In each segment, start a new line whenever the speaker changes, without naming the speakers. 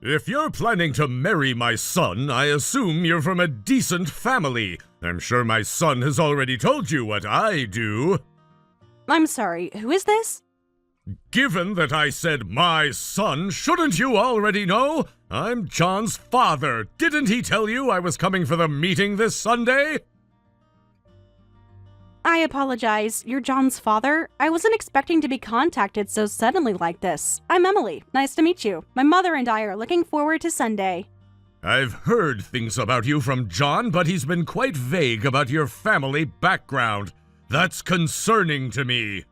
If you're planning to marry my son, I assume you're from a decent family. I'm sure my son has already told you what I do.
I'm sorry, who is this?
Given that I said my son, shouldn't you already know? I'm John's father. Didn't he tell you I was coming for the meeting this Sunday?
I apologize. You're John's father? I wasn't expecting to be contacted so suddenly like this. I'm Emily. Nice to meet you. My mother and I are looking forward to Sunday.
I've heard things about you from John, but he's been quite vague about your family background. That's concerning to me.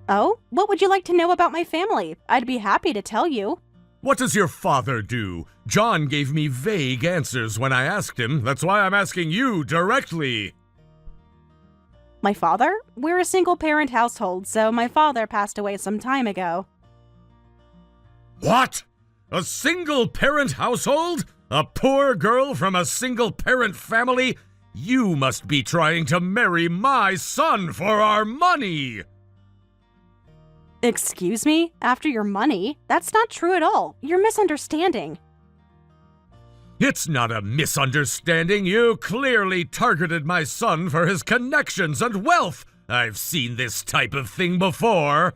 Oh? What would you like to know about my family? I'd be happy to tell you.
What does your father do? John gave me vague answers when I asked him. That's why I'm asking you directly.
My father? We're a single-parent household, so my father passed away some time ago.
What? A single-parent household? A poor girl from a single-parent family? You must be trying to marry my son for our money!
Excuse me? After your money? That's not true at all. You're misunderstanding.
It's not a misunderstanding. You clearly targeted my son for his connections and wealth. I've seen this type of thing before.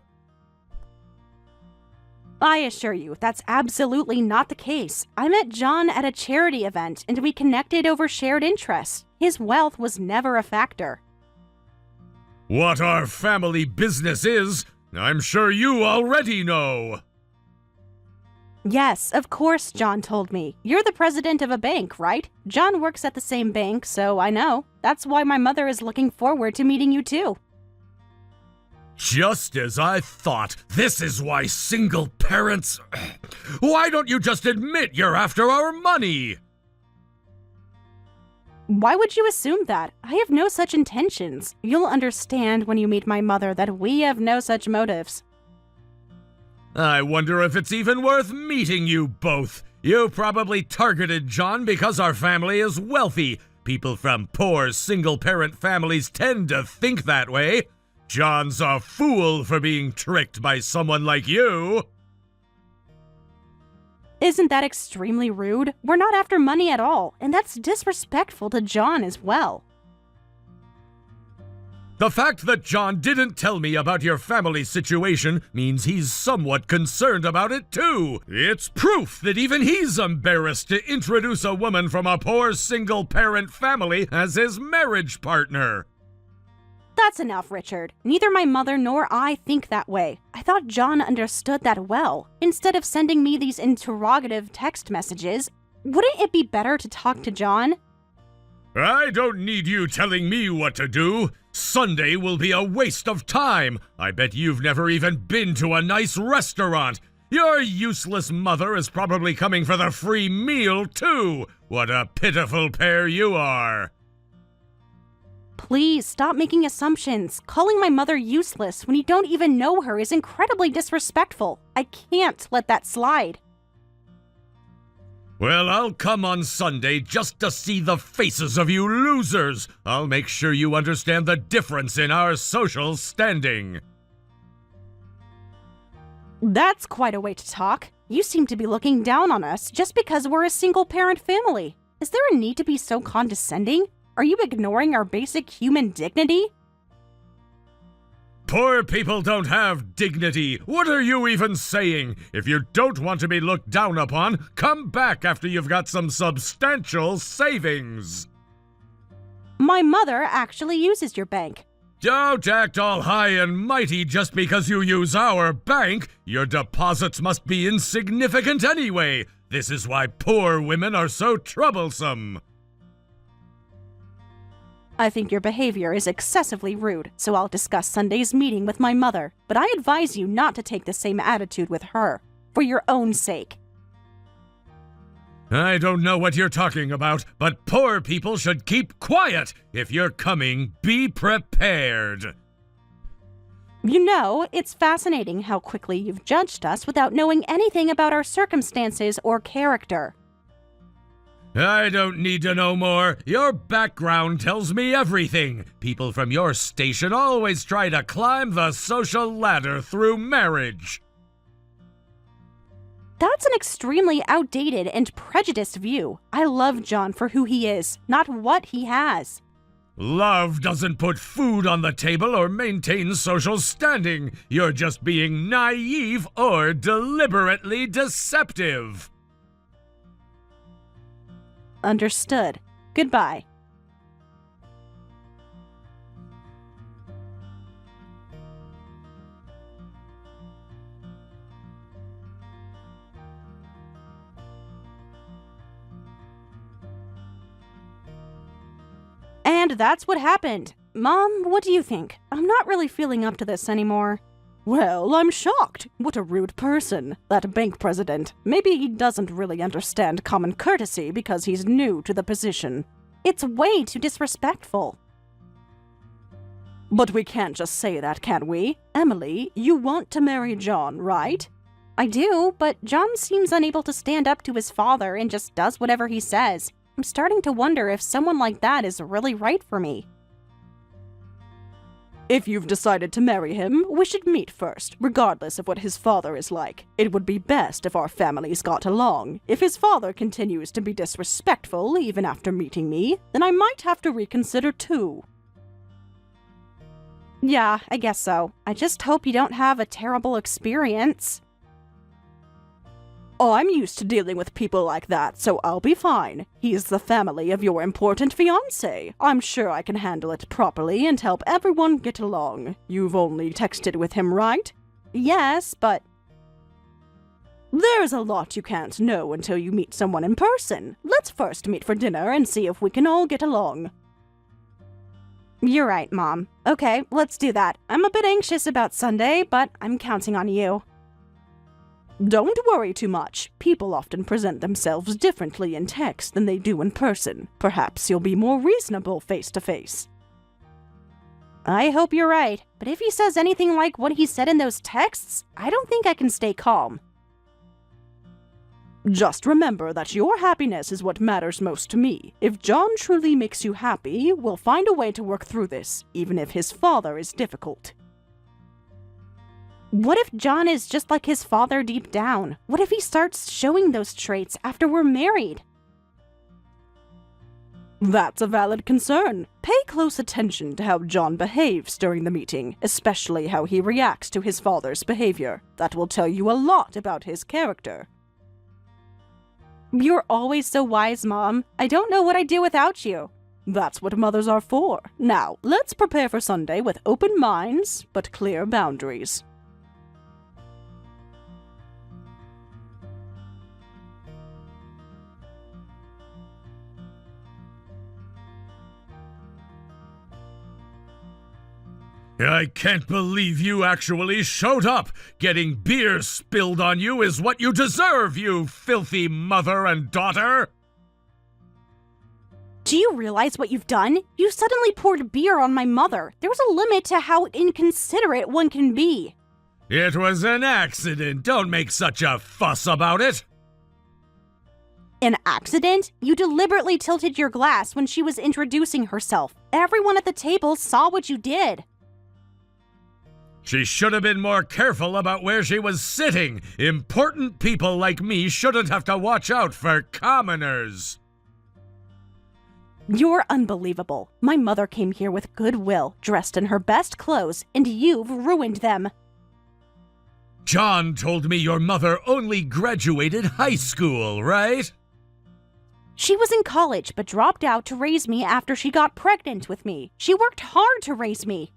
I assure you, that's absolutely not the case. I met John at a charity event, and we connected over shared interests. His wealth was never a factor.
What our family business is, I'm sure you already know.
Yes, of course, John told me. You're the president of a bank, right? John works at the same bank, so I know. That's why my mother is looking forward to meeting you too.
Just as I thought. This is why single parents... Why don't you just admit you're after our money?
Why would you assume that? I have no such intentions. You'll understand when you meet my mother that we have no such motives.
I wonder if it's even worth meeting you both. You probably targeted John because our family is wealthy. People from poor single-parent families tend to think that way. John's a fool for being tricked by someone like you.
Isn't that extremely rude? We're not after money at all, and that's disrespectful to John as well.
The fact that John didn't tell me about your family situation means he's somewhat concerned about it too. It's proof that even he's embarrassed to introduce a woman from a poor single-parent family as his marriage partner.
That's enough, Richard. Neither my mother nor I think that way. I thought John understood that well. Instead of sending me these interrogative text messages, wouldn't it be better to talk to John?
I don't need you telling me what to do. Sunday will be a waste of time. I bet you've never even been to a nice restaurant. Your useless mother is probably coming for the free meal, too. What a pitiful pair you are.
Please stop making assumptions. Calling my mother useless when you don't even know her is incredibly disrespectful. I can't let that slide.
Well, I'll come on Sunday just to see the faces of you losers. I'll make sure you understand the difference in our social standing.
That's quite a way to talk. You seem to be looking down on us just because we're a single-parent family. Is there a need to be so condescending? Are you ignoring our basic human dignity?
Poor people don't have dignity. What are you even saying? If you don't want to be looked down upon, come back after you've got some substantial savings.
My mother actually uses your bank.
Don't act all high and mighty just because you use our bank. Your deposits must be insignificant anyway. This is why poor women are so troublesome.
I think your behavior is excessively rude, so I'll discuss Sunday's meeting with my mother, but I advise you not to take the same attitude with her, for your own sake.
I don't know what you're talking about, but poor people should keep quiet. If you're coming, be prepared.
You know, it's fascinating how quickly you've judged us without knowing anything about our circumstances or character.
I don't need to know more. Your background tells me everything. People from your station always try to climb the social ladder through marriage.
That's an extremely outdated and prejudiced view. I love John for who he is, not what he has.
Love doesn't put food on the table or maintain social standing. You're just being naive or deliberately deceptive.
Understood. Goodbye. And that's what happened. Mom, what do you think? I'm not really feeling up to this anymore. Well, I'm shocked. What a rude person. That bank president. Maybe he doesn't really understand common courtesy because he's new to the position. It's way too disrespectful. But we can't just say that, can we? Emily, you want to marry John, right? I do, but John seems unable to stand up to his father and just does whatever he says. I'm starting to wonder if someone like that is really right for me. If you've decided to marry him, we should meet first, regardless of what his father is like. It would be best if our families got along. If his father continues to be disrespectful even after meeting me, then I might have to reconsider too. Yeah, I guess so. I just hope you don't have a terrible experience. I'm used to dealing with people like that, so I'll be fine. He's the family of your important fiancé. I'm sure I can handle it properly and help everyone get along. You've only texted with him, right? Yes, but... There's a lot you can't know until you meet someone in person. Let's first meet for dinner and see if we can all get along. You're right, Mom. Okay, let's do that. I'm a bit anxious about Sunday, but I'm counting on you. Don't worry too much. People often present themselves differently in text than they do in person. Perhaps you'll be more reasonable face to face. I hope you're right, but if he says anything like what he said in those texts, I don't think I can stay calm. Just remember that your happiness is what matters most to me. If John truly makes you happy, we'll find a way to work through this, even if his father is difficult. What if John is just like his father deep down? What if he starts showing those traits after we're married? That's a valid concern. Pay close attention to how John behaves during the meeting, especially how he reacts to his father's behavior. That will tell you a lot about his character. You're always so wise, Mom. I don't know what I'd do without you. That's what mothers are for. Now, let's prepare for Sunday with open minds, but clear boundaries.
I can't believe you actually showed up. Getting beer spilled on you is what you deserve, you filthy mother and daughter.
Do you realize what you've done? You suddenly poured beer on my mother. There's a limit to how inconsiderate one can be.
It was an accident. Don't make such a fuss about it.
An accident? You deliberately tilted your glass when she was introducing herself. Everyone at the table saw what you did.
She should have been more careful about where she was sitting. Important people like me shouldn't have to watch out for commoners.
You're unbelievable. My mother came here with goodwill, dressed in her best clothes, and you've ruined them.
John told me your mother only graduated high school, right?
She was in college, but dropped out to raise me after she got pregnant with me. She worked hard to raise me.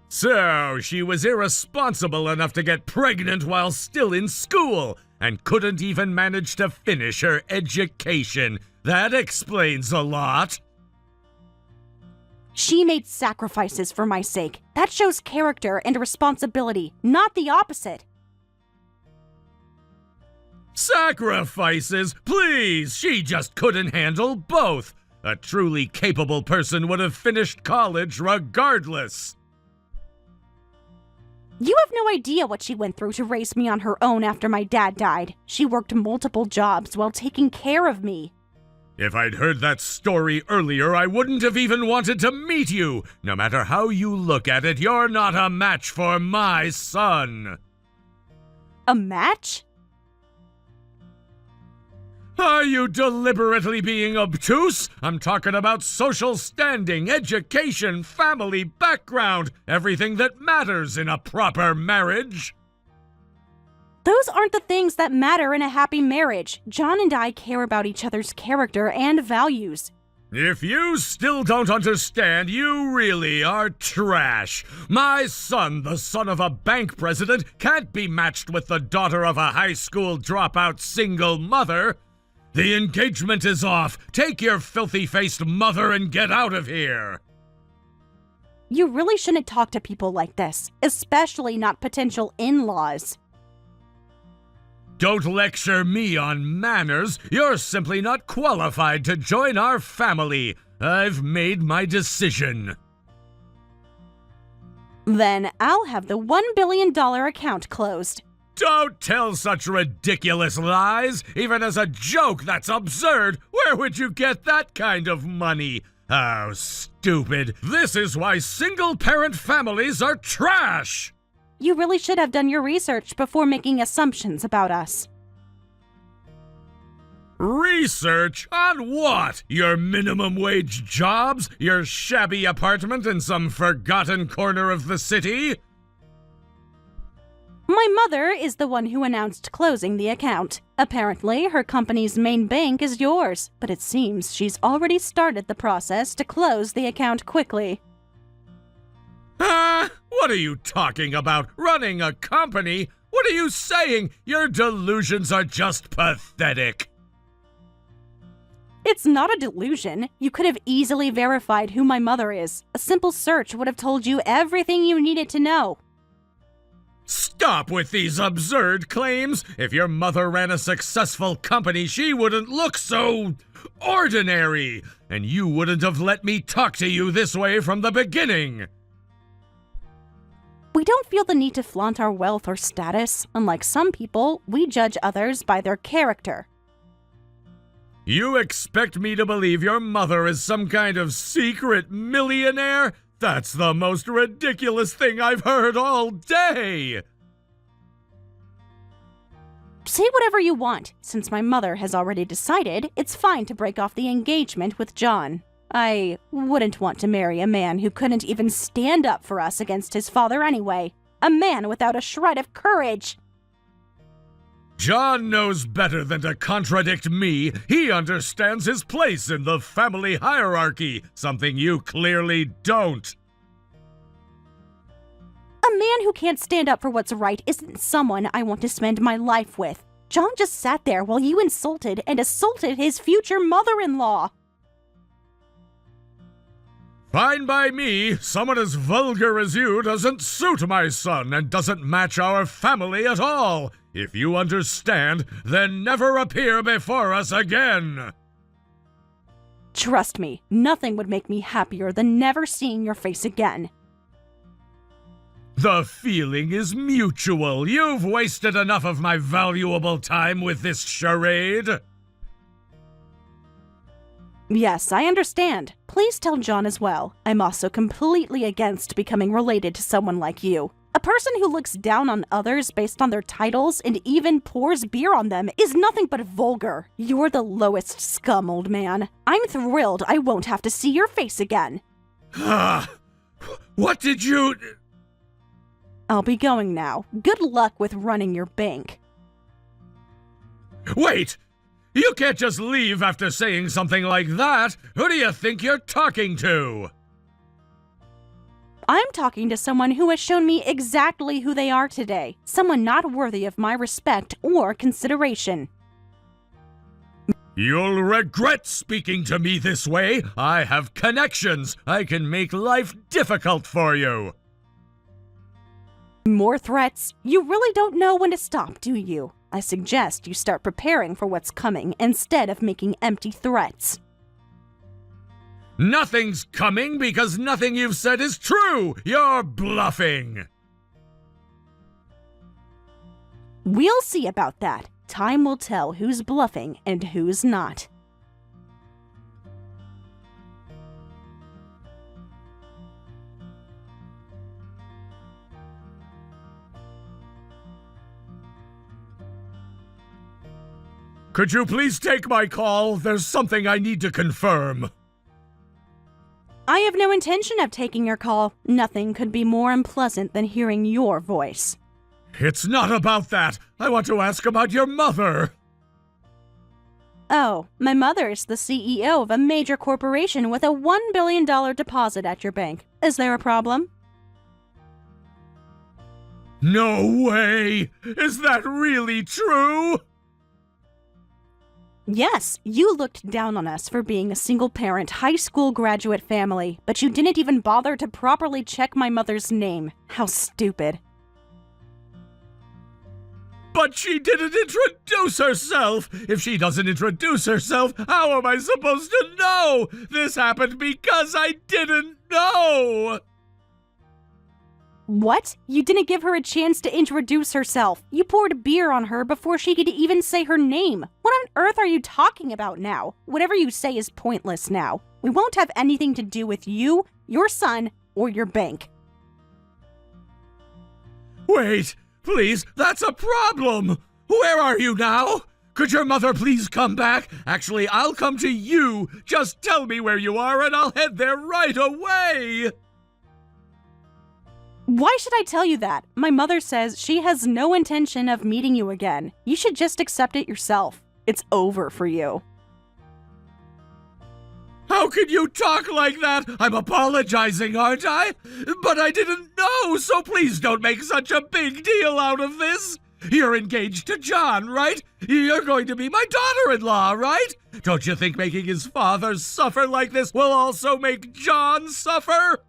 So, she was irresponsible enough to get pregnant while still in school, and couldn't even manage to finish her education. That explains a lot.
She made sacrifices for my sake. That shows character and responsibility, not the opposite.
Sacrifices? Please, she just couldn't handle both. A truly capable person would have finished college regardless.
You have no idea what she went through to raise me on her own after my dad died. She worked multiple jobs while taking care of me.
If I'd heard that story earlier, I wouldn't have even wanted to meet you. No matter how you look at it, you're not a match for my son.
A match?
Are you deliberately being obtuse? I'm talking about social standing, education, family, background, everything that matters in a proper marriage.
Those aren't the things that matter in a happy marriage. John and I care about each other's character and values.
If you still don't understand, you really are trash. My son, the son of a bank president, can't be matched with the daughter of a high school dropout single mother. The engagement is off. Take your filthy-faced mother and get out of here.
You really shouldn't talk to people like this, especially not potential in-laws.
Don't lecture me on manners. You're simply not qualified to join our family. I've made my decision.
Then I'll have the $1 billion account closed.
Don't tell such ridiculous lies. Even as a joke, that's absurd. Where would you get that kind of money? How stupid. This is why single-parent families are trash.
You really should have done your research before making assumptions about us.
Research? On what? Your minimum wage jobs? Your shabby apartment in some forgotten corner of the city?
My mother is the one who announced closing the account. Apparently, her company's main bank is yours, but it seems she's already started the process to close the account quickly.
What are you talking about? Running a company? What are you saying? Your delusions are just pathetic.
It's not a delusion. You could have easily verified who my mother is. A simple search would have told you everything you needed to know.
Stop with these absurd claims. If your mother ran a successful company, she wouldn't look so ordinary. And you wouldn't have let me talk to you this way from the beginning.
We don't feel the need to flaunt our wealth or status. Unlike some people, we judge others by their character.
You expect me to believe your mother is some kind of secret millionaire? That's the most ridiculous thing I've heard all day!
Say whatever you want. Since my mother has already decided, it's fine to break off the engagement with John. I wouldn't want to marry a man who couldn't even stand up for us against his father anyway. A man without a shred of courage.
John knows better than to contradict me. He understands his place in the family hierarchy, something you clearly don't.
A man who can't stand up for what's right isn't someone I want to spend my life with. John just sat there while you insulted and assaulted his future mother-in-law.
Fine by me. Someone as vulgar as you doesn't suit my son and doesn't match our family at all. If you understand, then never appear before us again.
Trust me, nothing would make me happier than never seeing your face again.
The feeling is mutual. You've wasted enough of my valuable time with this charade.
Yes, I understand. Please tell John as well. I'm also completely against becoming related to someone like you. A person who looks down on others based on their titles and even pours beer on them is nothing but vulgar. You're the lowest scum, old man. I'm thrilled I won't have to see your face again.
What did you...
I'll be going now. Good luck with running your bank.
Wait! You can't just leave after saying something like that! Who do you think you're talking to?
I'm talking to someone who has shown me exactly who they are today. Someone not worthy of my respect or consideration.
You'll regret speaking to me this way. I have connections. I can make life difficult for you.
More threats? You really don't know when to stop, do you? I suggest you start preparing for what's coming instead of making empty threats.
Nothing's coming because nothing you've said is true! You're bluffing!
We'll see about that. Time will tell who's bluffing and who's not.
Could you please take my call? There's something I need to confirm.
I have no intention of taking your call. Nothing could be more unpleasant than hearing your voice.
It's not about that. I want to ask about your mother.
Oh, my mother is the CEO of a major corporation with a $1 billion deposit at your bank. Is there a problem?
No way! Is that really true?
Yes, you looked down on us for being a single-parent, high school graduate family, but you didn't even bother to properly check my mother's name. How stupid.
But she didn't introduce herself! If she doesn't introduce herself, how am I supposed to know? This happened because I didn't know!
What? You didn't give her a chance to introduce herself. You poured beer on her before she could even say her name. What on earth are you talking about now? Whatever you say is pointless now. We won't have anything to do with you, your son, or your bank.
Wait, please, that's a problem! Where are you now? Could your mother please come back? Actually, I'll come to you. Just tell me where you are and I'll head there right away!
Why should I tell you that? My mother says she has no intention of meeting you again. You should just accept it yourself. It's over for you.
How can you talk like that? I'm apologizing, aren't I? But I didn't know, so please don't make such a big deal out of this. You're engaged to John, right? You're going to be my daughter-in-law, right? Don't you think making his father suffer like this will also make John suffer?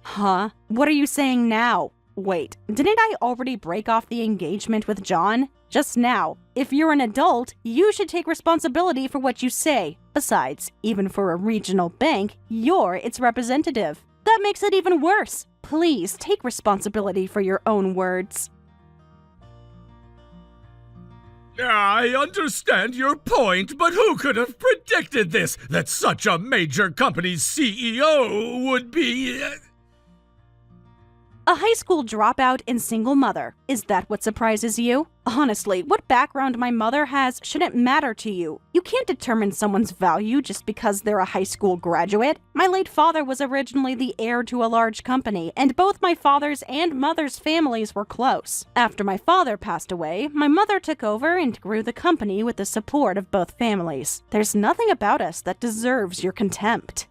Huh? What are you saying now? Wait, didn't I already break off the engagement with John? Just now. If you're an adult, you should take responsibility for what you say. Besides, even for a regional bank, you're its representative. That makes it even worse. Please take responsibility for your own words.
I understand your point, but who could have predicted this? That such a major company's CEO would be...
A high school dropout and single mother. Is that what surprises you? Honestly, what background my mother has shouldn't matter to you. You can't determine someone's value just because they're a high school graduate. My late father was originally the heir to a large company, and both my father's and mother's families were close. After my father passed away, my mother took over and grew the company with the support of both families. There's nothing about us that deserves your contempt.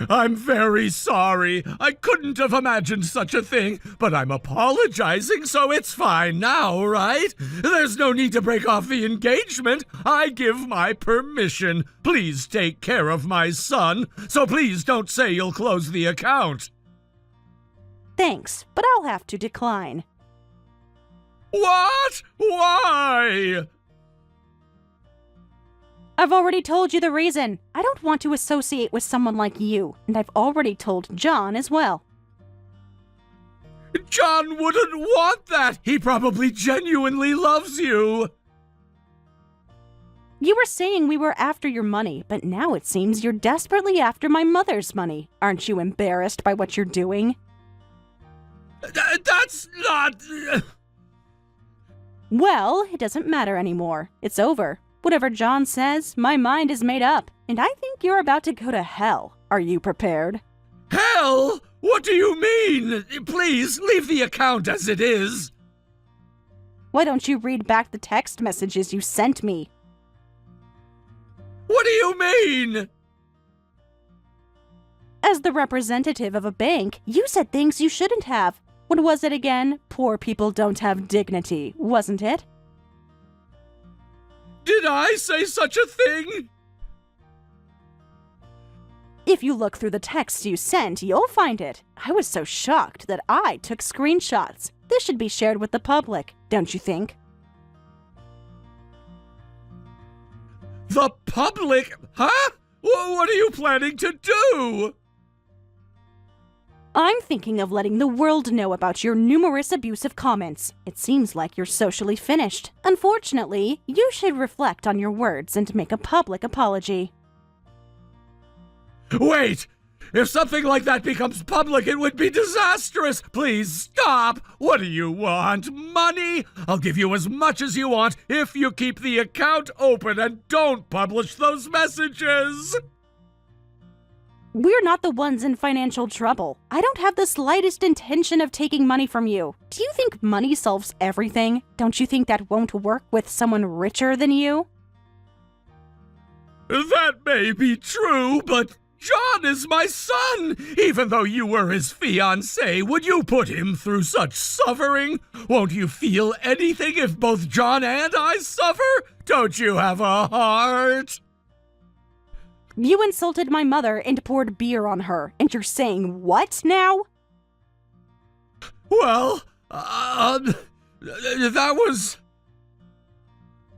I'm very sorry. I couldn't have imagined such a thing, but I'm apologizing, so it's fine now, right? There's no need to break off the engagement. I give my permission. Please take care of my son, so please don't say you'll close the account.
Thanks, but I'll have to decline.
What? Why?
I've already told you the reason. I don't want to associate with someone like you, and I've already told John as well.
John wouldn't want that! He probably genuinely loves you!
You were saying we were after your money, but now it seems you're desperately after my mother's money. Aren't you embarrassed by what you're doing?
That's not...
Well, it doesn't matter anymore. It's over. Whatever John says, my mind is made up, and I think you're about to go to hell. Are you prepared?
Hell? What do you mean? Please, leave the account as it is.
Why don't you read back the text messages you sent me?
What do you mean?
As the representative of a bank, you said things you shouldn't have. What was it again? Poor people don't have dignity, wasn't it?
Did I say such a thing?
If you look through the texts you sent, you'll find it. I was so shocked that I took screenshots. This should be shared with the public, don't you think?
The public? Huh? What are you planning to do?
I'm thinking of letting the world know about your numerous abusive comments. It seems like you're socially finished. Unfortunately, you should reflect on your words and make a public apology.
Wait! If something like that becomes public, it would be disastrous. Please stop. What do you want? Money? I'll give you as much as you want if you keep the account open and don't publish those messages.
We're not the ones in financial trouble. I don't have the slightest intention of taking money from you. Do you think money solves everything? Don't you think that won't work with someone richer than you?
That may be true, but John is my son. Even though you were his fiancé, would you put him through such suffering? Won't you feel anything if both John and I suffer? Don't you have a heart?
You insulted my mother and poured beer on her, and you're saying what now?
Well, that was...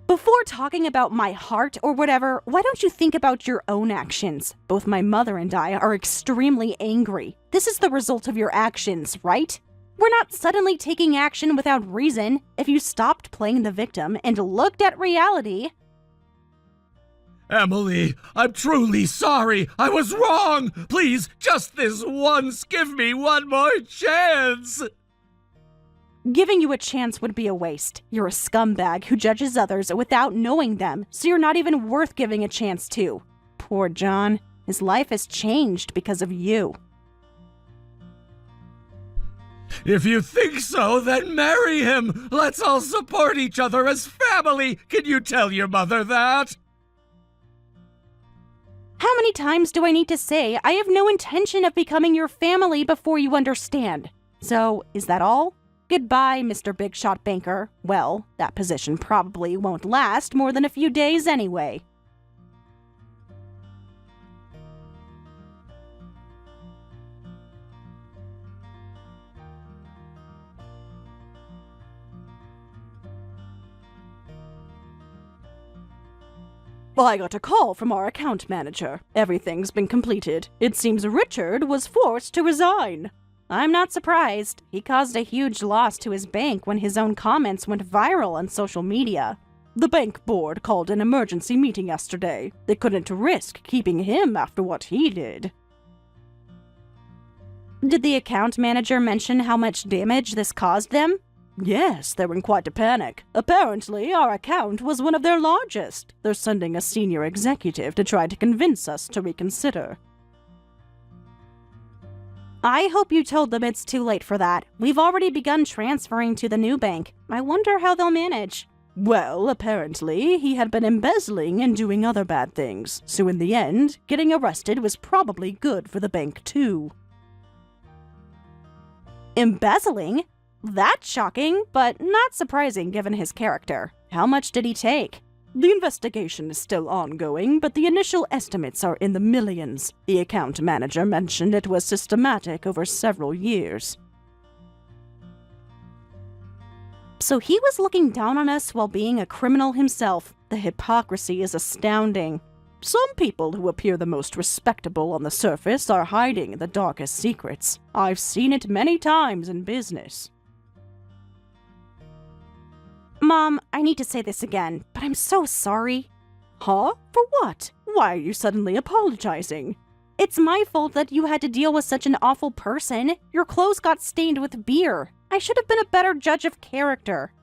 Before talking about my heart or whatever, why don't you think about your own actions? Both my mother and I are extremely angry. This is the result of your actions, right? We're not suddenly taking action without reason. If you stopped playing the victim and looked at reality...
Emily, I'm truly sorry. I was wrong. Please, just this once, give me one more chance.
Giving you a chance would be a waste. You're a scumbag who judges others without knowing them, so you're not even worth giving a chance to. Poor John. His life has changed because of you.
If you think so, then marry him. Let's all support each other as family. Can you tell your mother that?
How many times do I need to say I have no intention of becoming your family before you understand? So, is that all? Goodbye, Mr. Big Shot Banker. Well, that position probably won't last more than a few days anyway. I got a call from our account manager. Everything's been completed. It seems Richard was forced to resign. I'm not surprised. He caused a huge loss to his bank when his own comments went viral on social media. The bank board called an emergency meeting yesterday. They couldn't risk keeping him after what he did. Did the account manager mention how much damage this caused them? Yes, they were in quite a panic. Apparently, our account was one of their largest. They're sending a senior executive to try to convince us to reconsider. I hope you told them it's too late for that. We've already begun transferring to the new bank. I wonder how they'll manage. Well, apparently, he had been embezzling and doing other bad things. So in the end, getting arrested was probably good for the bank too. Embezzling? That's shocking, but not surprising given his character. How much did he take? The investigation is still ongoing, but the initial estimates are in the millions. The account manager mentioned it was systematic over several years. So he was looking down on us while being a criminal himself. The hypocrisy is astounding. Some people who appear the most respectable on the surface are hiding the darkest secrets. I've seen it many times in business. Mom, I need to say this again, but I'm so sorry. Huh? For what? Why are you suddenly apologizing? It's my fault that you had to deal with such an awful person. Your clothes got stained with beer. I should have been a better judge of character.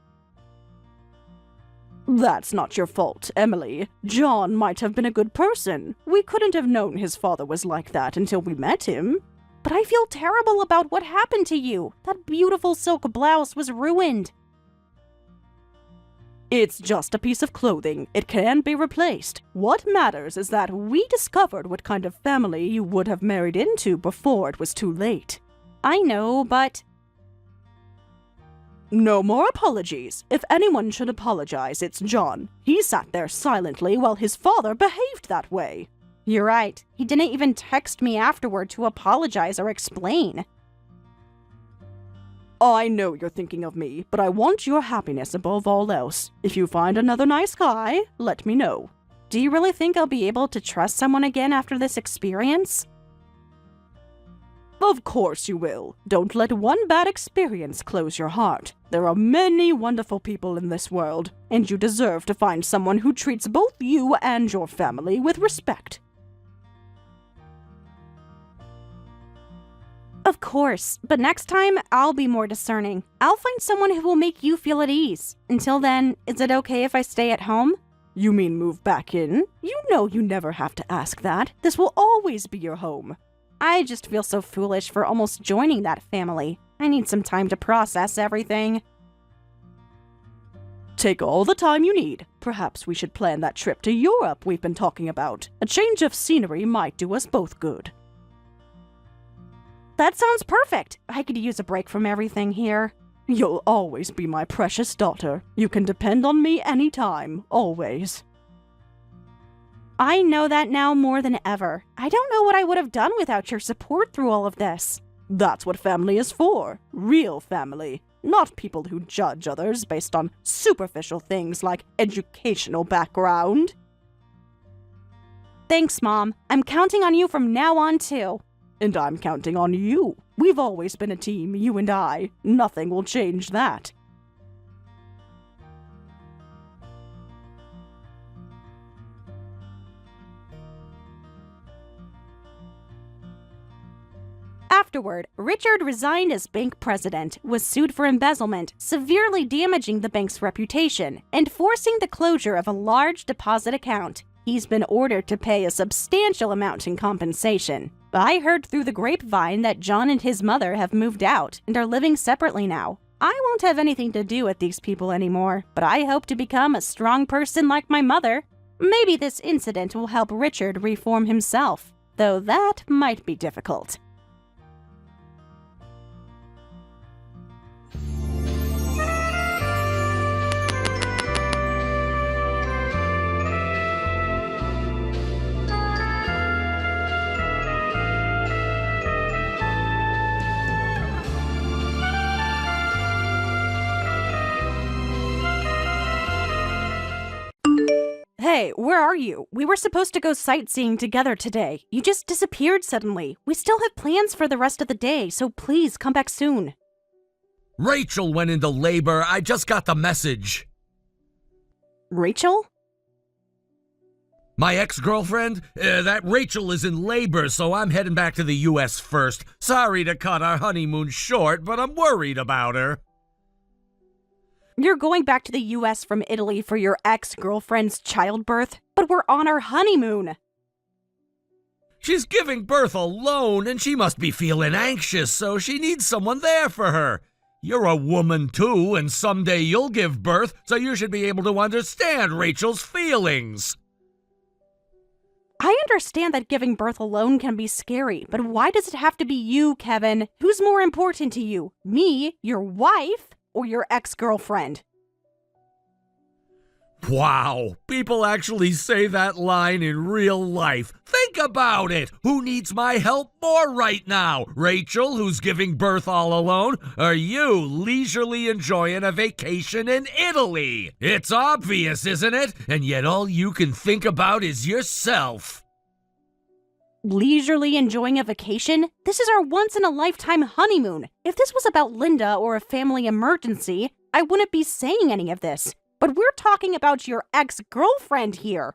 That's not your fault, Emily. John might have been a good person. We couldn't have known his father was like that until we met him. But I feel terrible about what happened to you. That beautiful silk blouse was ruined. It's just a piece of clothing. It can be replaced. What matters is that we discovered what kind of family you would have married into before it was too late. I know, but... No more apologies. If anyone should apologize, it's John. He sat there silently while his father behaved that way. You're right. He didn't even text me afterward to apologize or explain. I know you're thinking of me, but I want your happiness above all else. If you find another nice guy, let me know. Do you really think I'll be able to trust someone again after this experience? Of course you will. Don't let one bad experience close your heart. There are many wonderful people in this world, and you deserve to find someone who treats both you and your family with respect. Of course, but next time, I'll be more discerning. I'll find someone who will make you feel at ease. Until then, is it okay if I stay at home? You mean move back in? You know you never have to ask that. This will always be your home. I just feel so foolish for almost joining that family. I need some time to process everything. Take all the time you need. Perhaps we should plan that trip to Europe we've been talking about. A change of scenery might do us both good. That sounds perfect. I could use a break from everything here. You'll always be my precious daughter. You can depend on me anytime, always. I know that now more than ever. I don't know what I would have done without your support through all of this. That's what family is for. Real family. Not people who judge others based on superficial things like educational background. Thanks, Mom. I'm counting on you from now on, too. And I'm counting on you. We've always been a team, you and I. Nothing will change that. Afterward, Richard resigned as bank president, was sued for embezzlement, severely damaging the bank's reputation, and forcing the closure of a large deposit account. He's been ordered to pay a substantial amount in compensation. I heard through the grapevine that John and his mother have moved out and are living separately now. I won't have anything to do with these people anymore, but I hope to become a strong person like my mother. Maybe this incident will help Richard reform himself, though that might be difficult. Hey, where are you? We were supposed to go sightseeing together today. You just disappeared suddenly. We still have plans for the rest of the day, so please come back soon.
Rachel went into labor. I just got the message.
Rachel?
My ex-girlfriend? That Rachel is in labor, so I'm heading back to the U.S. first. Sorry to cut our honeymoon short, but I'm worried about her.
You're going back to the U.S. from Italy for your ex-girlfriend's childbirth, but we're on our honeymoon.
She's giving birth alone, and she must be feeling anxious, so she needs someone there for her. You're a woman, too, and someday you'll give birth, so you should be able to understand Rachel's feelings.
I understand that giving birth alone can be scary, but why does it have to be you, Kevin? Who's more important to you? Me, your wife, or your ex-girlfriend?
Wow, people actually say that line in real life. Think about it. Who needs my help more right now? Rachel, who's giving birth all alone, or you leisurely enjoying a vacation in Italy? It's obvious, isn't it? And yet all you can think about is yourself.
Leisurely enjoying a vacation? This is our once-in-a-lifetime honeymoon. If this was about Linda or a family emergency, I wouldn't be saying any of this. But we're talking about your ex-girlfriend here.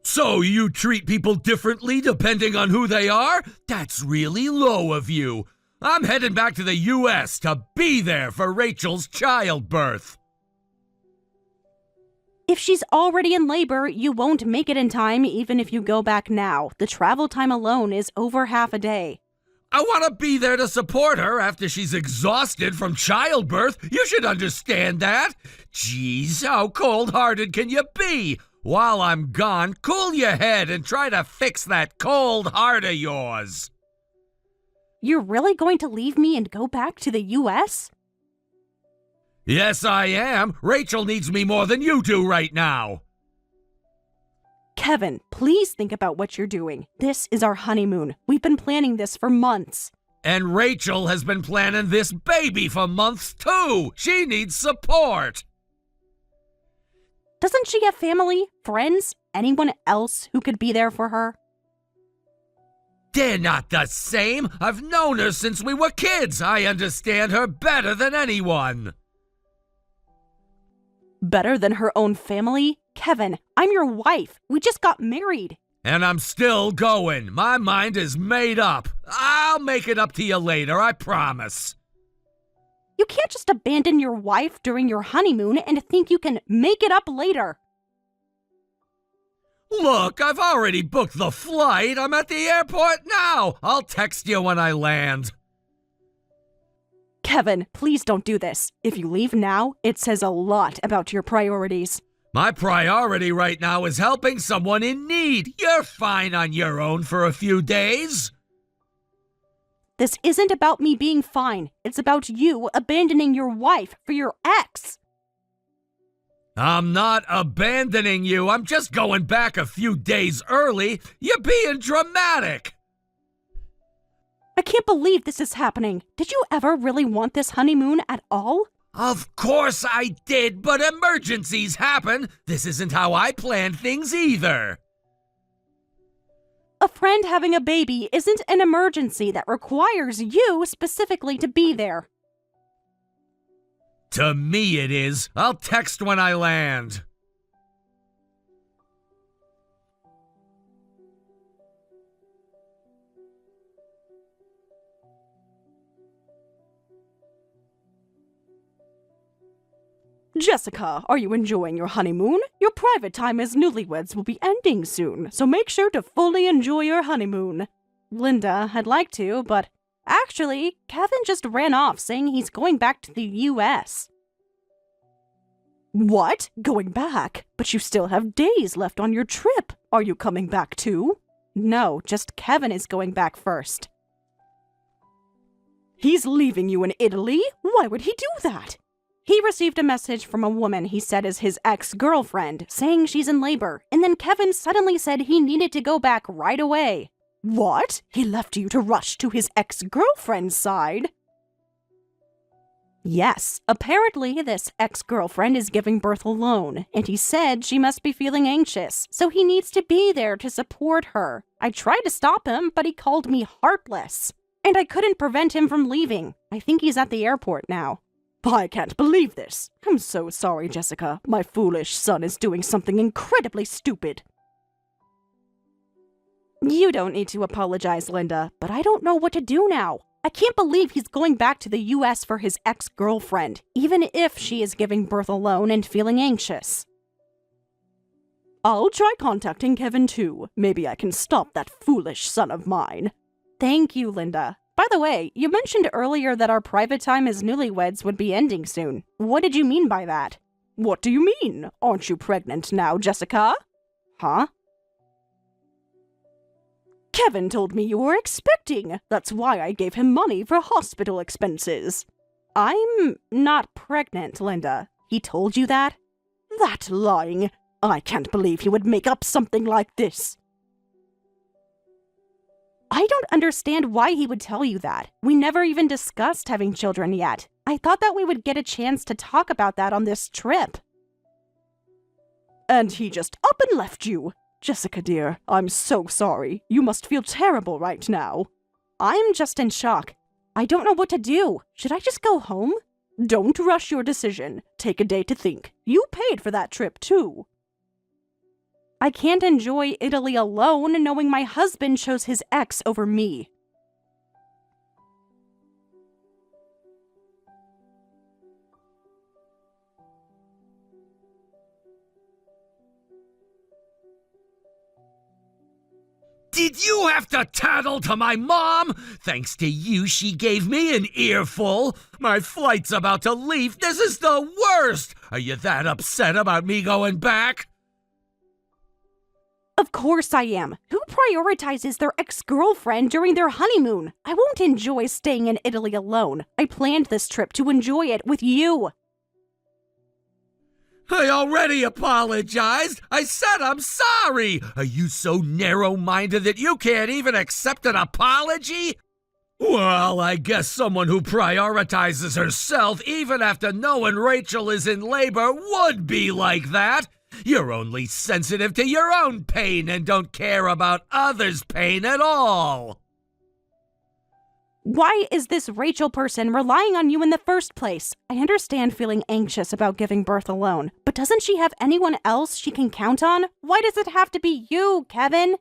So you treat people differently depending on who they are? That's really low of you. I'm heading back to the U.S. to be there for Rachel's childbirth.
If she's already in labor, you won't make it in time even if you go back now. The travel time alone is over half a day.
I want to be there to support her after she's exhausted from childbirth. You should understand that. Jeez, how cold-hearted can you be? While I'm gone, cool your head and try to fix that cold heart of yours.
You're really going to leave me and go back to the U.S.?
Yes, I am. Rachel needs me more than you do right now.
Kevin, please think about what you're doing. This is our honeymoon. We've been planning this for months.
And Rachel has been planning this baby for months, too. She needs support.
Doesn't she have family, friends, anyone else who could be there for her?
They're not the same. I've known her since we were kids. I understand her better than anyone.
Better than her own family? Kevin, I'm your wife. We just got married.
And I'm still going. My mind is made up. I'll make it up to you later, I promise.
You can't just abandon your wife during your honeymoon and think you can make it up later.
Look, I've already booked the flight. I'm at the airport now. I'll text you when I land.
Kevin, please don't do this. If you leave now, it says a lot about your priorities.
My priority right now is helping someone in need. You're fine on your own for a few days.
This isn't about me being fine. It's about you abandoning your wife for your ex.
I'm not abandoning you. I'm just going back a few days early. You're being dramatic.
I can't believe this is happening. Did you ever really want this honeymoon at all?
Of course I did, but emergencies happen. This isn't how I planned things either.
A friend having a baby isn't an emergency that requires you specifically to be there.
To me it is. I'll text when I land.
Jessica, are you enjoying your honeymoon? Your private time as newlyweds will be ending soon, so make sure to fully enjoy your honeymoon. Linda, I'd like to, but actually, Kevin just ran off saying he's going back to the US. What? Going back? But you still have days left on your trip. Are you coming back too? No, just Kevin is going back first. He's leaving you in Italy? Why would he do that? He received a message from a woman he said is his ex-girlfriend, saying she's in labor, and then Kevin suddenly said he needed to go back right away. What? He left you to rush to his ex-girlfriend's side? Yes, apparently this ex-girlfriend is giving birth alone, and he said she must be feeling anxious, so he needs to be there to support her. I tried to stop him, but he called me heartless, and I couldn't prevent him from leaving. I think he's at the airport now. I can't believe this. I'm so sorry, Jessica. My foolish son is doing something incredibly stupid. You don't need to apologize, Linda, but I don't know what to do now. I can't believe he's going back to the US for his ex-girlfriend, even if she is giving birth alone and feeling anxious. I'll try contacting Kevin too. Maybe I can stop that foolish son of mine. Thank you, Linda. By the way, you mentioned earlier that our private time as newlyweds would be ending soon. What did you mean by that? What do you mean? Aren't you pregnant now, Jessica? Huh? Kevin told me you were expecting. That's why I gave him money for hospital expenses. I'm not pregnant, Linda. He told you that? That lying. I can't believe he would make up something like this. I don't understand why he would tell you that. We never even discussed having children yet. I thought that we would get a chance to talk about that on this trip. And he just up and left you. Jessica dear, I'm so sorry. You must feel terrible right now. I'm just in shock. I don't know what to do. Should I just go home? Don't rush your decision. Take a day to think. You paid for that trip too. I can't enjoy Italy alone knowing my husband chose his ex over me.
Did you have to tattle to my mom? Thanks to you, she gave me an earful. My flight's about to leave. This is the worst. Are you that upset about me going back?
Of course I am. Who prioritizes their ex-girlfriend during their honeymoon? I won't enjoy staying in Italy alone. I planned this trip to enjoy it with you.
I already apologized. I said I'm sorry. Are you so narrow-minded that you can't even accept an apology? Well, I guess someone who prioritizes herself even after knowing Rachel is in labor would be like that. You're only sensitive to your own pain and don't care about others' pain at all.
Why is this Rachel person relying on you in the first place? I understand feeling anxious about giving birth alone, but doesn't she have anyone else she can count on? Why does it have to be you, Kevin?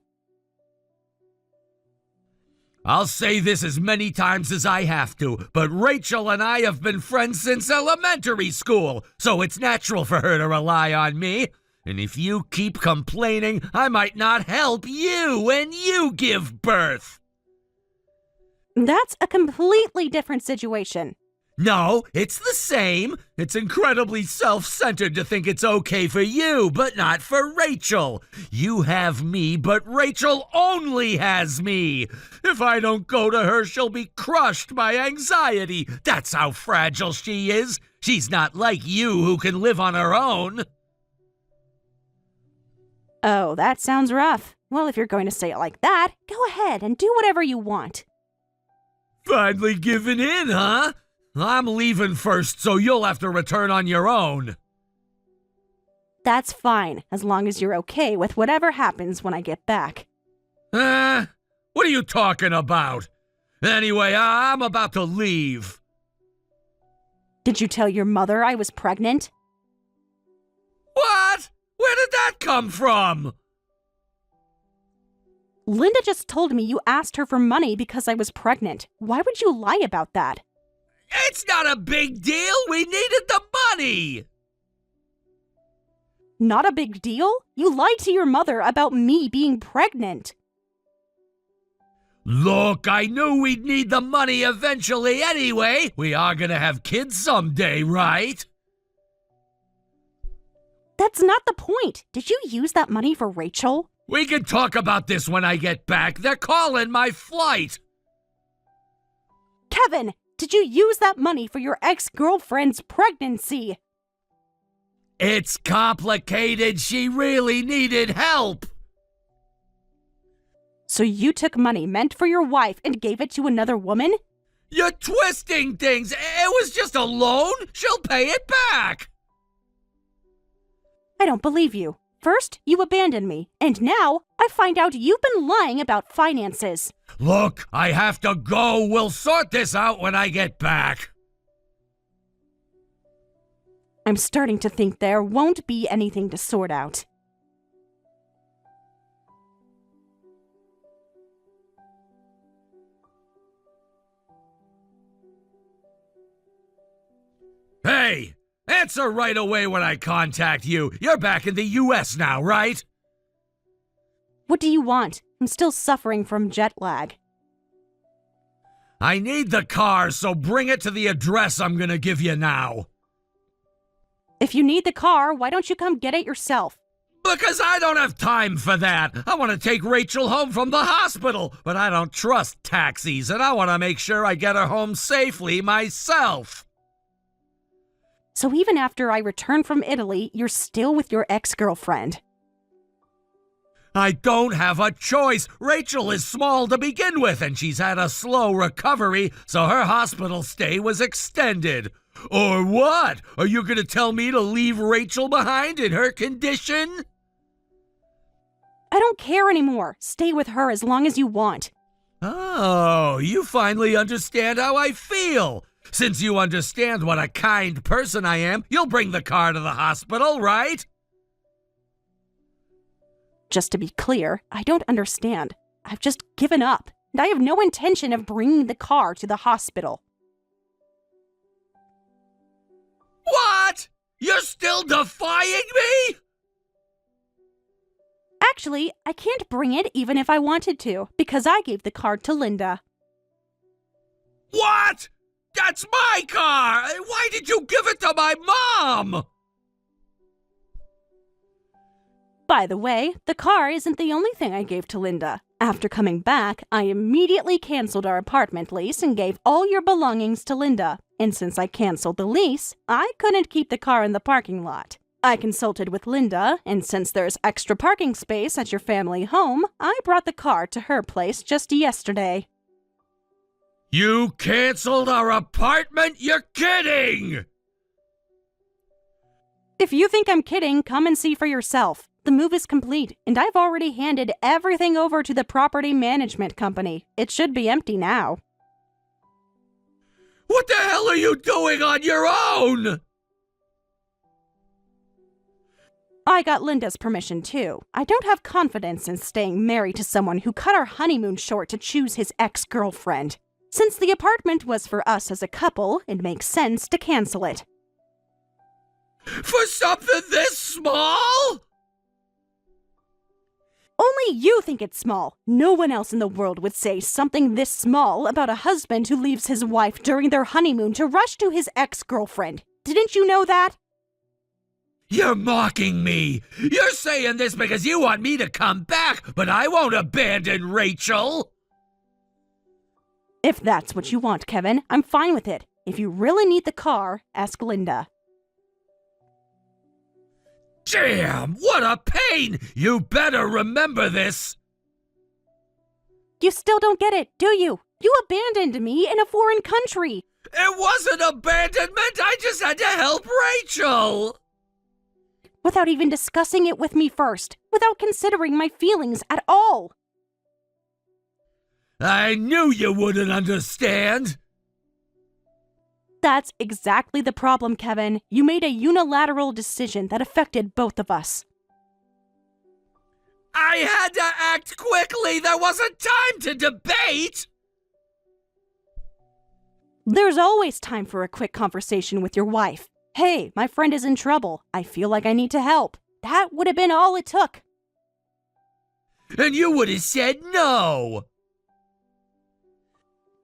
I'll say this as many times as I have to, but Rachel and I have been friends since elementary school, so it's natural for her to rely on me. And if you keep complaining, I might not help you when you give birth.
That's a completely different situation.
No, it's the same. It's incredibly self-centered to think it's okay for you, but not for Rachel. You have me, but Rachel only has me. If I don't go to her, she'll be crushed by anxiety. That's how fragile she is. She's not like you who can live on her own.
Oh, that sounds rough. Well, if you're going to say it like that, go ahead and do whatever you want.
Finally giving in, huh? I'm leaving first, so you'll have to return on your own.
That's fine, as long as you're okay with whatever happens when I get back.
What are you talking about? Anyway, I'm about to leave.
Did you tell your mother I was pregnant?
What? Where did that come from?
Linda just told me you asked her for money because I was pregnant. Why would you lie about that?
It's not a big deal. We needed the money.
Not a big deal? You lied to your mother about me being pregnant.
Look, I knew we'd need the money eventually anyway. We are gonna have kids someday, right?
That's not the point. Did you use that money for Rachel?
We can talk about this when I get back. They're calling my flight.
Kevin, did you use that money for your ex-girlfriend's pregnancy?
It's complicated. She really needed help.
So you took money meant for your wife and gave it to another woman?
You're twisting things. It was just a loan. She'll pay it back.
I don't believe you. First, you abandoned me, and now I find out you've been lying about finances.
Look, I have to go. We'll sort this out when I get back.
I'm starting to think there won't be anything to sort out.
Hey! Answer right away when I contact you. You're back in the U.S. now, right?
What do you want? I'm still suffering from jet lag.
I need the car, so bring it to the address I'm gonna give you now.
If you need the car, why don't you come get it yourself?
Because I don't have time for that. I want to take Rachel home from the hospital, but I don't trust taxis, and I want to make sure I get her home safely myself.
So even after I return from Italy, you're still with your ex-girlfriend.
I don't have a choice. Rachel is small to begin with, and she's had a slow recovery, so her hospital stay was extended. Or what? Are you going to tell me to leave Rachel behind in her condition?
I don't care anymore. Stay with her as long as you want.
Oh, you finally understand how I feel. Since you understand what a kind person I am, you'll bring the car to the hospital, right?
Just to be clear, I don't understand. I've just given up, and I have no intention of bringing the car to the hospital.
What? You're still defying me?
Actually, I can't bring it even if I wanted to, because I gave the car to Linda.
What? That's my car! Why did you give it to my mom?
By the way, the car isn't the only thing I gave to Linda. After coming back, I immediately canceled our apartment lease and gave all your belongings to Linda. And since I canceled the lease, I couldn't keep the car in the parking lot. I consulted with Linda, and since there's extra parking space at your family home, I brought the car to her place just yesterday.
You canceled our apartment? You're kidding!
If you think I'm kidding, come and see for yourself. The move is complete, and I've already handed everything over to the property management company. It should be empty now.
What the hell are you doing on your own?
I got Linda's permission too. I don't have confidence in staying married to someone who cut our honeymoon short to choose his ex-girlfriend. Since the apartment was for us as a couple, it makes sense to cancel it.
For something this small?
Only you think it's small. No one else in the world would say something this small about a husband who leaves his wife during their honeymoon to rush to his ex-girlfriend. Didn't you know that?
You're mocking me. You're saying this because you want me to come back, but I won't abandon Rachel.
If that's what you want, Kevin, I'm fine with it. If you really need the car, ask Linda.
Damn, what a pain! You better remember this.
You still don't get it, do you? You abandoned me in a foreign country.
It wasn't abandonment. I just had to help Rachel.
Without even discussing it with me first. Without considering my feelings at all.
I knew you wouldn't understand.
That's exactly the problem, Kevin. You made a unilateral decision that affected both of us.
I had to act quickly. There wasn't time to debate.
There's always time for a quick conversation with your wife. Hey, my friend is in trouble. I feel like I need to help. That would have been all it took.
And you would have said no.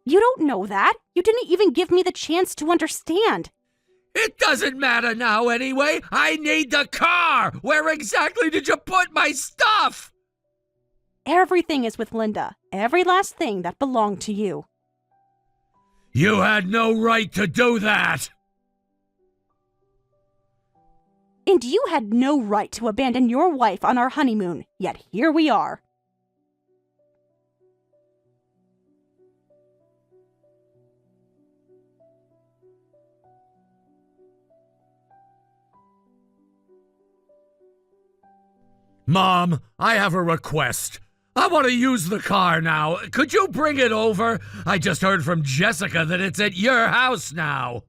You don't know that. You didn't even give me the chance to understand.
It doesn't matter now anyway. I need the car. Where exactly did you put my stuff?
Everything is with Linda. Every last thing that belonged to you.
You had no right to do that.
And you had no right to abandon your wife on our honeymoon. Yet here we are.
Mom, I have a request. I want to use the car now. Could you bring it over? I just heard from Jessica that it's at your house now.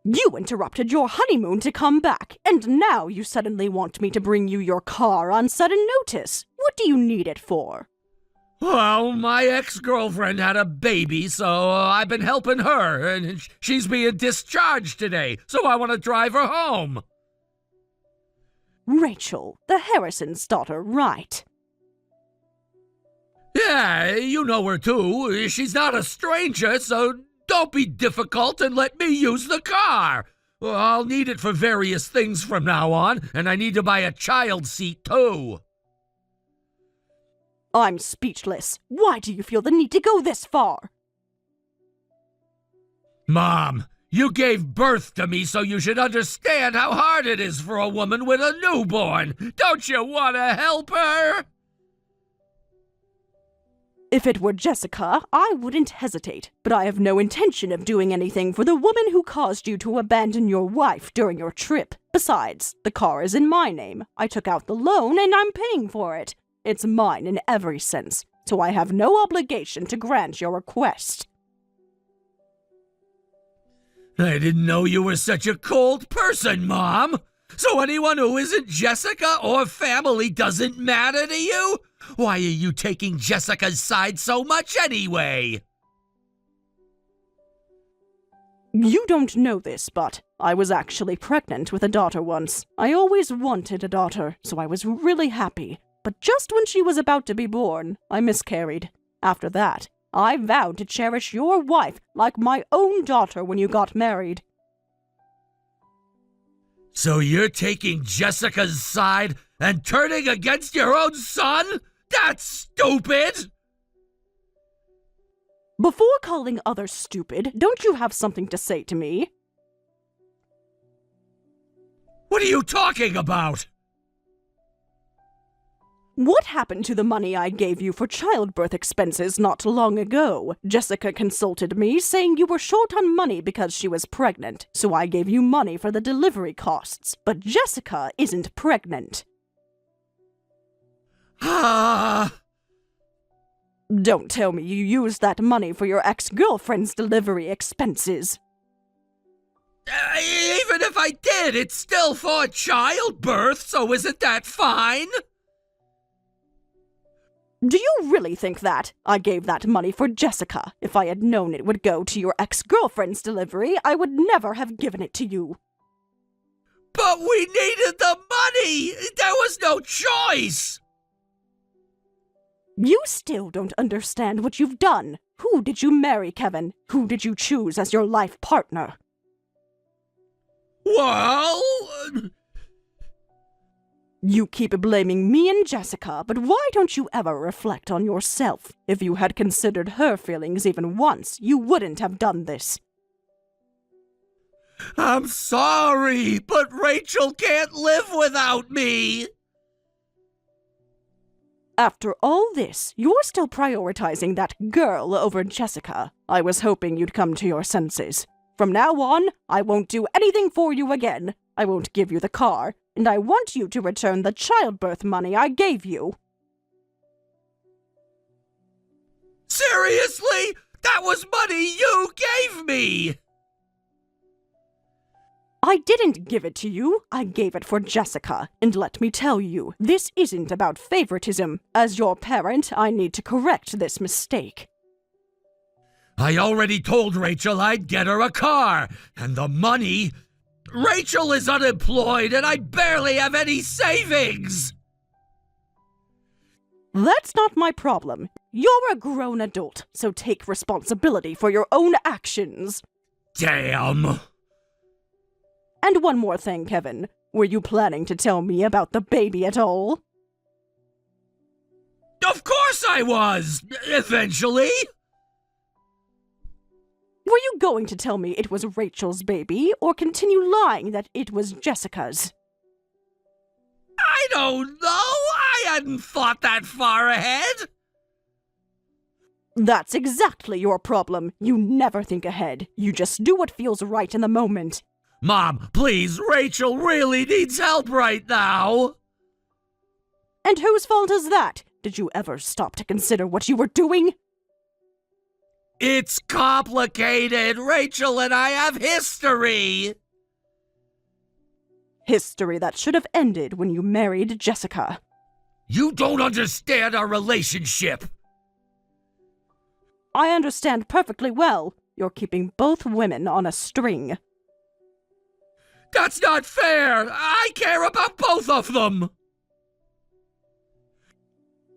You interrupted your honeymoon to come back, and now you suddenly want me to bring you your car on sudden notice. What do you need it for?
Well, my ex-girlfriend had a baby, so I've been helping her, and she's being discharged today, so I want to drive her home.
Rachel, the Harrison's daughter, right?
Yeah, you know her too. She's not a stranger, so don't be difficult and let me use the car. Well, I'll need it for various things from now on, and I need to buy a child seat too.
I'm speechless. Why do you feel the need to go this far?
Mom, you gave birth to me, so you should understand how hard it is for a woman with a newborn. Don't you want to help her?
If it were Jessica, I wouldn't hesitate, but I have no intention of doing anything for the woman who caused you to abandon your wife during your trip. Besides, the car is in my name. I took out the loan and I'm paying for it. It's mine in every sense, so I have no obligation to grant your request.
I didn't know you were such a cold person, Mom. So anyone who isn't Jessica or family doesn't matter to you? Why are you taking Jessica's side so much anyway?
You don't know this, but I was actually pregnant with a daughter once. I always wanted a daughter, so I was really happy. But just when she was about to be born, I miscarried. After that, I vowed to cherish your wife like my own daughter when you got married.
So you're taking Jessica's side and turning against your own son? That's stupid!
Before calling others stupid, don't you have something to say to me?
What are you talking about?
What happened to the money I gave you for childbirth expenses not long ago? Jessica consulted me, saying you were short on money because she was pregnant, so I gave you money for the delivery costs. But Jessica isn't pregnant.
Ah!
Don't tell me you used that money for your ex-girlfriend's delivery expenses.
Even if I did, it's still for childbirth, so isn't that fine?
Do you really think that? I gave that money for Jessica. If I had known it would go to your ex-girlfriend's delivery, I would never have given it to you.
But we needed the money! There was no choice!
You still don't understand what you've done. Who did you marry, Kevin? Who did you choose as your life partner?
Well...
You keep blaming me and Jessica, but why don't you ever reflect on yourself? If you had considered her feelings even once, you wouldn't have done this.
I'm sorry, but Rachel can't live without me!
After all this, you're still prioritizing that girl over Jessica. I was hoping you'd come to your senses. From now on, I won't do anything for you again. I won't give you the car, and I want you to return the childbirth money I gave you.
Seriously? That was money you gave me!
I didn't give it to you. I gave it for Jessica. And let me tell you, this isn't about favoritism. As your parent, I need to correct this mistake.
I already told Rachel I'd get her a car, and the money... Rachel is unemployed, and I barely have any savings!
That's not my problem. You're a grown adult, so take responsibility for your own actions.
Damn!
And one more thing, Kevin. Were you planning to tell me about the baby at all?
Of course I was! Eventually!
Were you going to tell me it was Rachel's baby, or continue lying that it was Jessica's?
I don't know! I hadn't thought that far ahead!
That's exactly your problem. You never think ahead. You just do what feels right in the moment.
Mom, please, Rachel really needs help right now!
And whose fault is that? Did you ever stop to consider what you were doing?
It's complicated! Rachel and I have history!
History that should have ended when you married Jessica.
You don't understand our relationship!
I understand perfectly well. You're keeping both women on a string.
That's not fair! I care about both of them!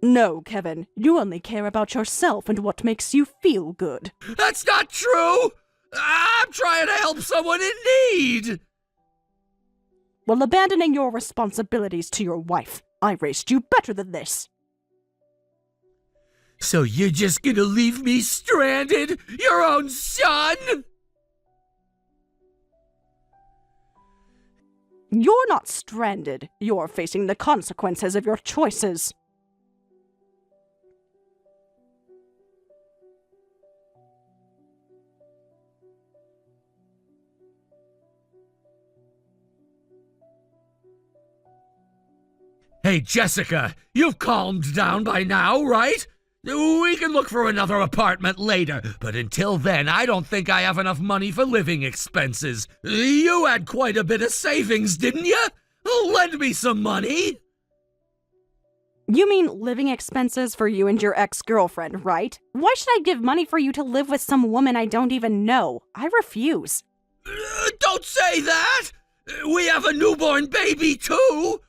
No, Kevin. You only care about yourself and what makes you feel good.
That's not true! I'm trying to help someone in need!
While abandoning your responsibilities to your wife, I raised you better than this.
So you're just gonna leave me stranded? Your own son?
You're not stranded. You're facing the consequences of your choices.
Hey, Jessica, you've calmed down by now, right? We can look for another apartment later, but until then, I don't think I have enough money for living expenses. You had quite a bit of savings, didn't you? Lend me some money.
You mean living expenses for you and your ex-girlfriend, right? Why should I give money for you to live with some woman I don't even know? I refuse.
Don't say that! We have a newborn baby, too!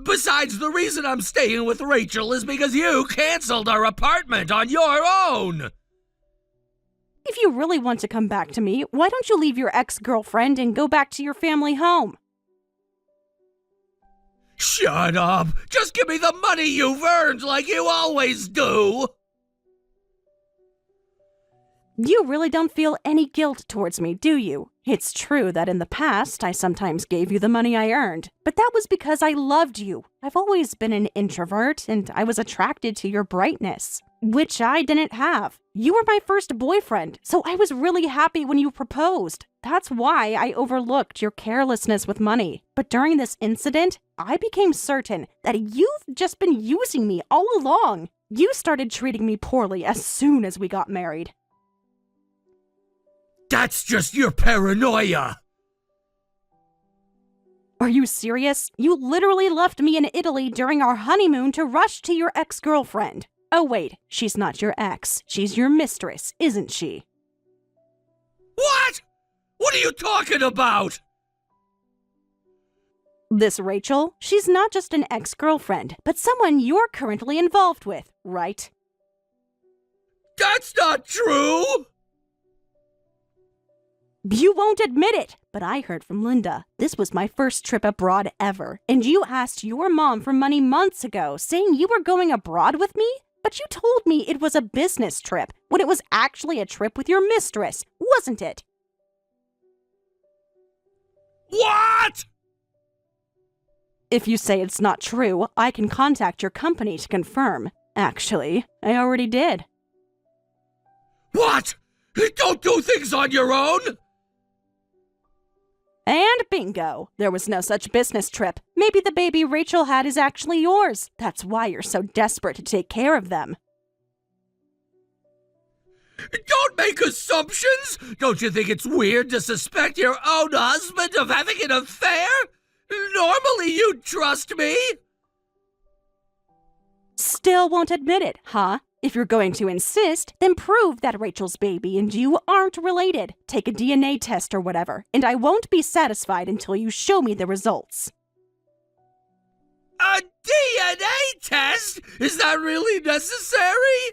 Besides, the reason I'm staying with Rachel is because you canceled our apartment on your own!
If you really want to come back to me, why don't you leave your ex-girlfriend and go back to your family home?
Shut up! Just give me the money you've earned like you always do!
You really don't feel any guilt towards me, do you? It's true that in the past, I sometimes gave you the money I earned, but that was because I loved you. I've always been an introvert, and I was attracted to your brightness, which I didn't have. You were my first boyfriend, so I was really happy when you proposed. That's why I overlooked your carelessness with money. But during this incident, I became certain that you've just been using me all along. You started treating me poorly as soon as we got married.
That's just your paranoia!
Are you serious? You literally left me in Italy during our honeymoon to rush to your ex-girlfriend. Oh wait, she's not your ex. She's your mistress, isn't she?
What? What are you talking about?
This Rachel, she's not just an ex-girlfriend, but someone you're currently involved with, right?
That's not true!
You won't admit it, but I heard from Linda. This was my first trip abroad ever, and you asked your mom for money months ago, saying you were going abroad with me? But you told me it was a business trip, when it was actually a trip with your mistress, wasn't it?
What?
If you say it's not true, I can contact your company to confirm. Actually, I already did.
What? You don't do things on your own?
And bingo! There was no such business trip. Maybe the baby Rachel had is actually yours. That's why you're so desperate to take care of them.
Don't make assumptions! Don't you think it's weird to suspect your own husband of having an affair? Normally you'd trust me!
Still won't admit it, huh? If you're going to insist, then prove that Rachel's baby and you aren't related. Take a DNA test or whatever, and I won't be satisfied until you show me the results.
A DNA test? Is that really necessary?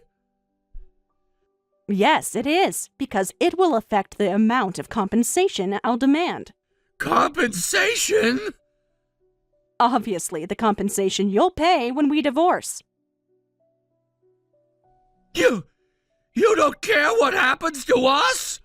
Yes, it is, because it will affect the amount of compensation I'll demand.
Compensation?
Obviously, the compensation you'll pay when we divorce.
You don't care what happens to us?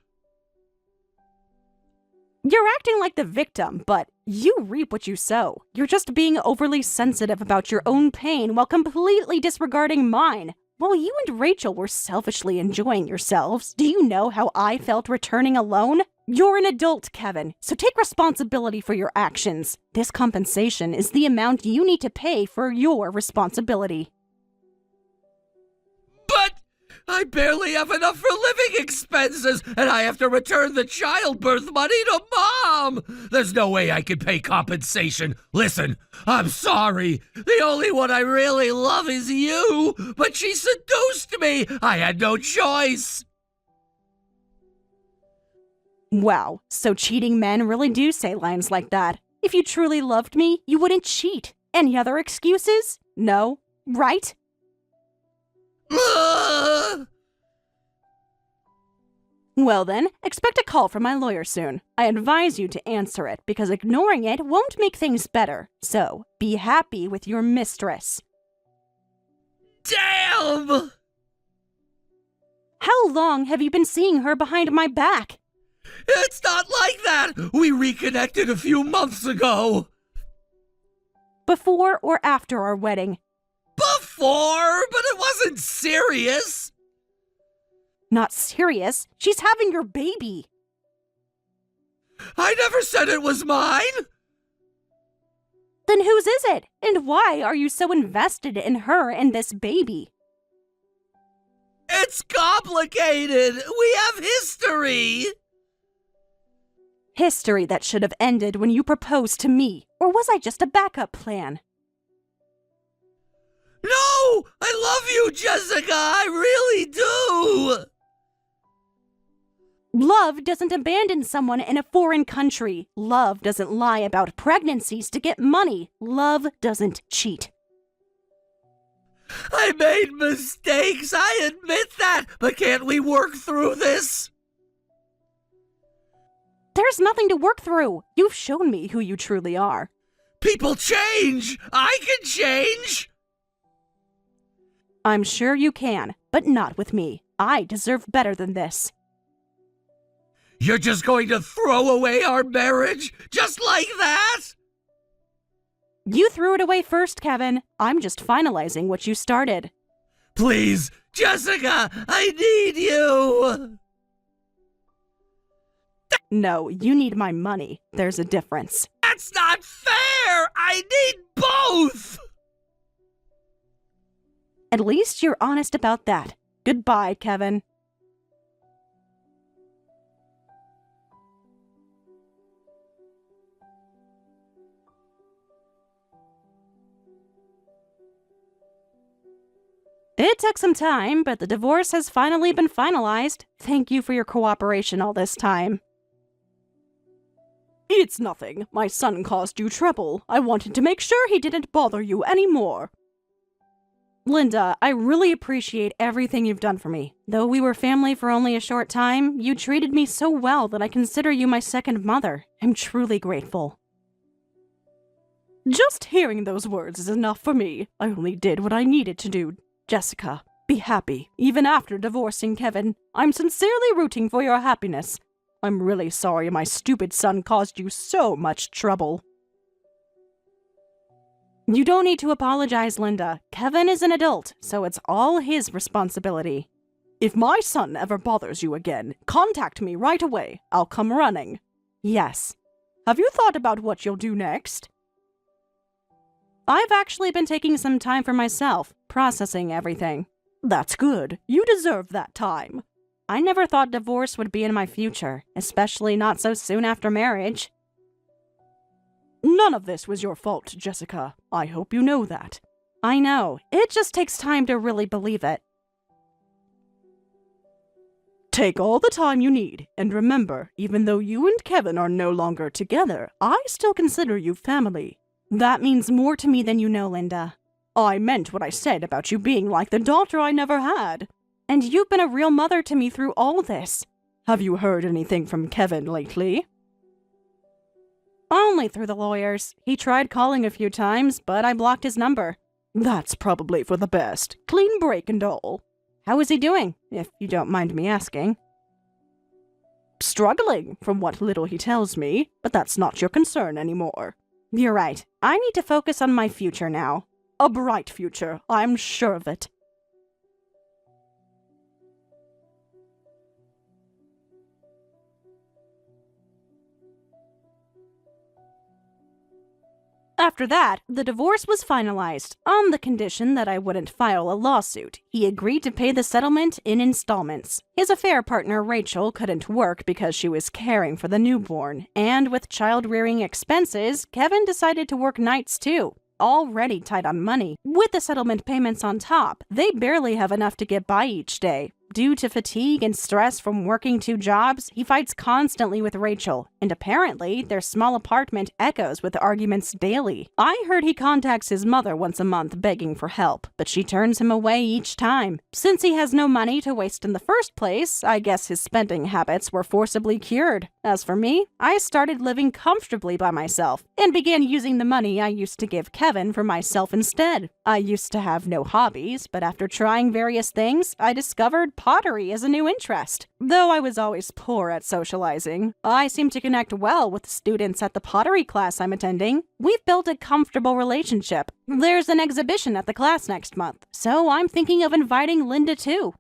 You're acting like the victim, but you reap what you sow. You're just being overly sensitive about your own pain while completely disregarding mine. While you and Rachel were selfishly enjoying yourselves, do you know how I felt returning alone? You're an adult, Kevin, so take responsibility for your actions. This compensation is the amount you need to pay for your responsibility.
But I barely have enough for living expenses, and I have to return the childbirth money to Mom! There's no way I can pay compensation. Listen, I'm sorry. The only one I really love is you, but she seduced me. I had no choice.
Wow, so cheating men really do say lines like that. If you truly loved me, you wouldn't cheat. Any other excuses? No, right? Well then, expect a call from my lawyer soon. I advise you to answer it because ignoring it won't make things better. So, be happy with your mistress.
Damn!
How long have you been seeing her behind my back?
It's not like that! We reconnected a few months ago!
Before or after our wedding?
Before, but it wasn't serious!
Not serious? She's having your baby!
I never said it was mine!
Then whose is it? And why are you so invested in her and this baby?
It's complicated! We have history!
History that should have ended when you proposed to me. Or was I just a backup plan?
No! I love you, Jessica! I really do!
Love doesn't abandon someone in a foreign country. Love doesn't lie about pregnancies to get money. Love doesn't cheat.
I made mistakes, I admit that, but can't we work through this?
There's nothing to work through. You've shown me who you truly are.
People change! I can change!
I'm sure you can, but not with me. I deserve better than this.
You're just going to throw away our marriage? Just like that?
You threw it away first, Kevin. I'm just finalizing what you started.
Please, Jessica, I need you!
No, you need my money. There's a difference.
That's not fair! I need both!
At least you're honest about that. Goodbye, Kevin. It took some time, but the divorce has finally been finalized. Thank you for your cooperation all this time. It's nothing. My son caused you trouble. I wanted to make sure he didn't bother you anymore. Linda, I really appreciate everything you've done for me. Though we were family for only a short time, you treated me so well that I consider you my second mother. I'm truly grateful. Just hearing those words is enough for me. I only did what I needed to do. Jessica, be happy, even after divorcing Kevin. I'm sincerely rooting for your happiness. I'm really sorry my stupid son caused you so much trouble. You don't need to apologize, Linda. Kevin is an adult, so it's all his responsibility. If my son ever bothers you again, contact me right away. I'll come running. Yes. Have you thought about what you'll do next? I've actually been taking some time for myself, processing everything. That's good. You deserve that time. I never thought divorce would be in my future, especially not so soon after marriage. None of this was your fault, Jessica. I hope you know that. I know. It just takes time to really believe it. Take all the time you need, and remember, even though you and Kevin are no longer together, I still consider you family. That means more to me than you know, Linda. I meant what I said about you being like the daughter I never had. And you've been a real mother to me through all this. Have you heard anything from Kevin lately? Only through the lawyers. He tried calling a few times, but I blocked his number. That's probably for the best. Clean break and all. How is he doing, if you don't mind me asking? Struggling, from what little he tells me, but that's not your concern anymore. You're right. I need to focus on my future now. A bright future, I'm sure of it. After that, the divorce was finalized, on the condition that I wouldn't file a lawsuit. He agreed to pay the settlement in installments. His affair partner, Rachel, couldn't work because she was caring for the newborn, and with child-rearing expenses, Kevin decided to work nights too. Already tight on money. With the settlement payments on top, they barely have enough to get by each day. Due to fatigue and stress from working 2 jobs, he fights constantly with Rachel, and apparently their small apartment echoes with arguments daily. I heard he contacts his mother once a month begging for help, but she turns him away each time. Since he has no money to waste in the first place, I guess his spending habits were forcibly cured. As for me, I started living comfortably by myself, and began using the money I used to give Kevin for myself instead. I used to have no hobbies, but after trying various things, I discovered pottery as a new interest. Though I was always poor at socializing, I seem to connect well with the students at the pottery class I'm attending. We've built a comfortable relationship. There's an exhibition at the class next month, so I'm thinking of inviting Linda too.